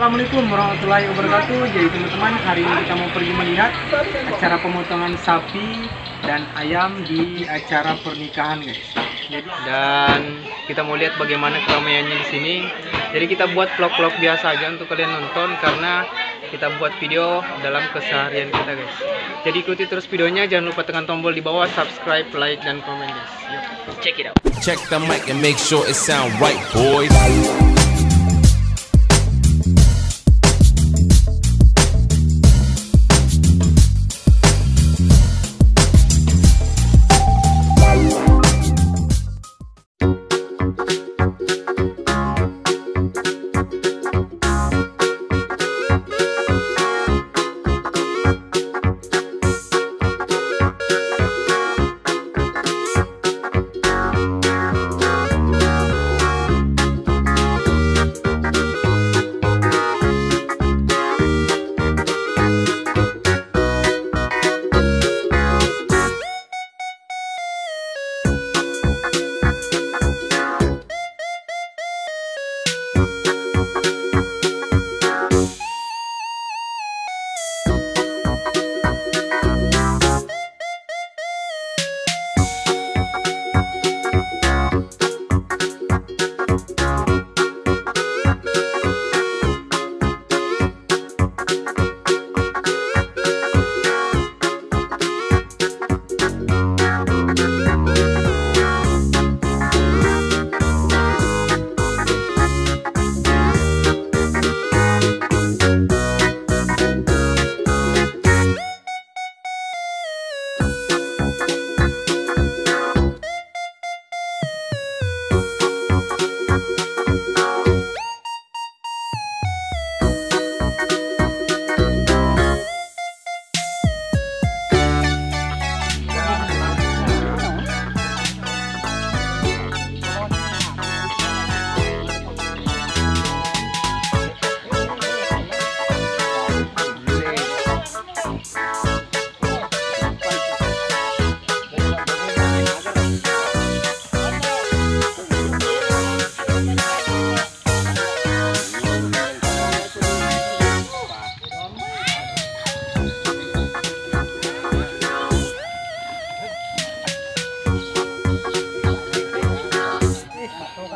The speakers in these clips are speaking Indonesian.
Assalamualaikum warahmatullahi wabarakatuh. Jadi teman-teman, hari ini kita mau pergi melihat acara pemotongan sapi dan ayam di acara pernikahan, guys. Dan kita mau lihat bagaimana keramaiannya di sini. Jadi kita buat vlog-vlog biasa aja untuk kalian nonton, karena kita buat video dalam keseharian kita, guys. Jadi ikuti terus videonya, jangan lupa tekan tombol di bawah subscribe, like, dan komen, guys. Yuk, check it out. Check the mic and make sure it sound right, boys.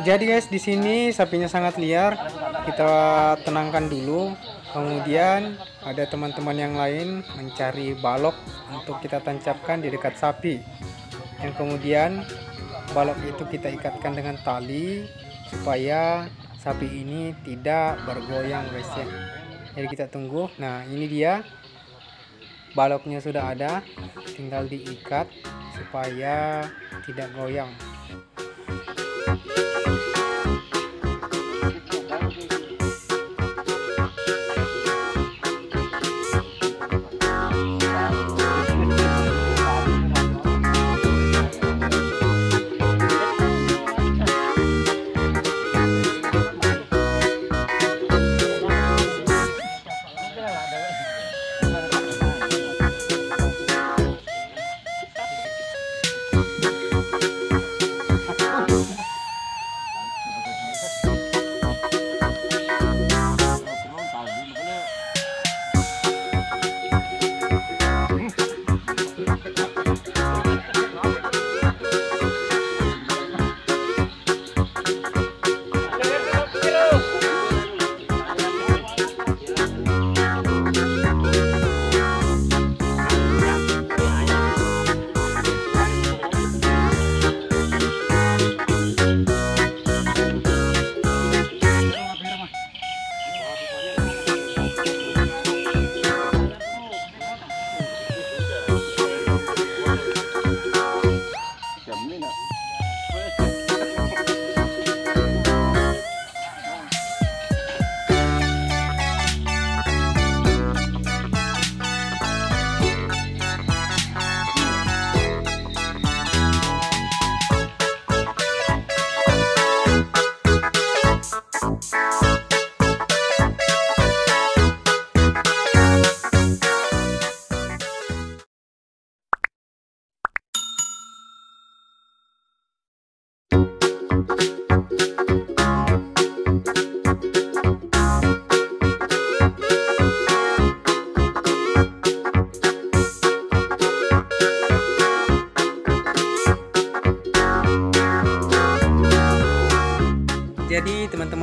Jadi guys, di sini sapinya sangat liar. Kita tenangkan dulu. Kemudian ada teman-teman yang lain mencari balok untuk kita tancapkan di dekat sapi. Dan kemudian balok itu kita ikatkan dengan tali supaya sapi ini tidak bergoyang, guys ya. Jadi kita tunggu. Nah, ini dia. Baloknya sudah ada. Tinggal diikat supaya tidak goyang.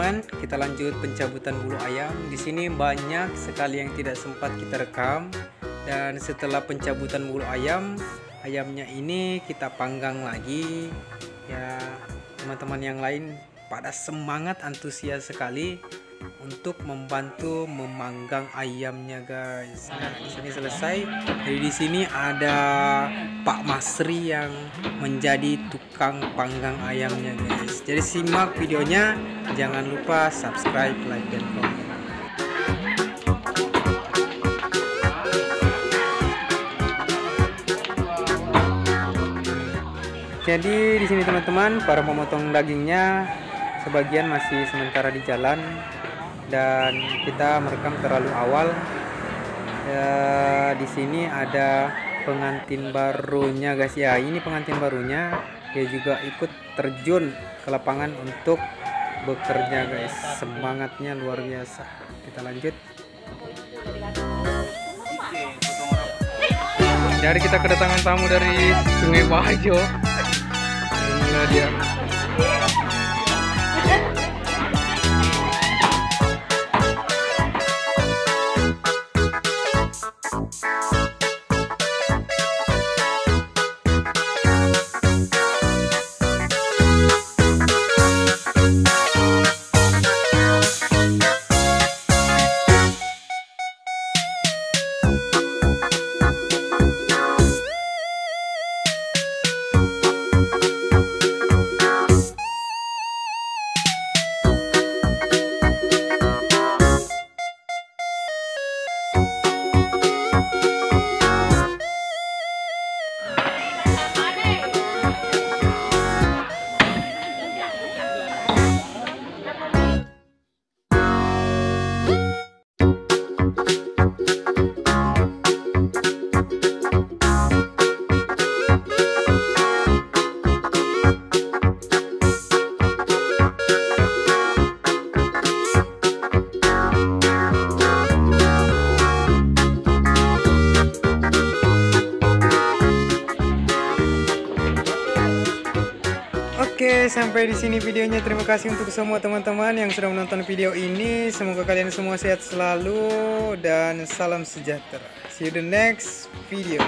teman-teman, kita lanjut pencabutan bulu ayam. Di sini banyak sekali yang tidak sempat kita rekam. Dan setelah pencabutan bulu ayam, ayamnya ini kita panggang lagi. Ya, teman-teman yang lain pada semangat antusias sekali untuk membantu memanggang ayamnya, guys. Nah, di sini selesai. Jadi di sini ada Pak Masri yang menjadi tukang panggang ayamnya, guys. Jadi simak videonya, jangan lupa subscribe, like, dan komen. Jadi di sini teman-teman, para pemotong dagingnya sebagian masih sementara di jalan dan kita merekam terlalu awal. Ya, di sini ada pengantin barunya, guys. Ya, ini pengantin barunya. Dia juga ikut terjun ke lapangan untuk bekerja, guys. Semangatnya luar biasa. Kita lanjut. Jadi kita kedatangan tamu dari Sungai Bajo. Inilah dia. Oke, sampai di sini videonya. Terima kasih untuk semua teman-teman yang sudah menonton video ini. Semoga kalian semua sehat selalu dan salam sejahtera. See you the next video.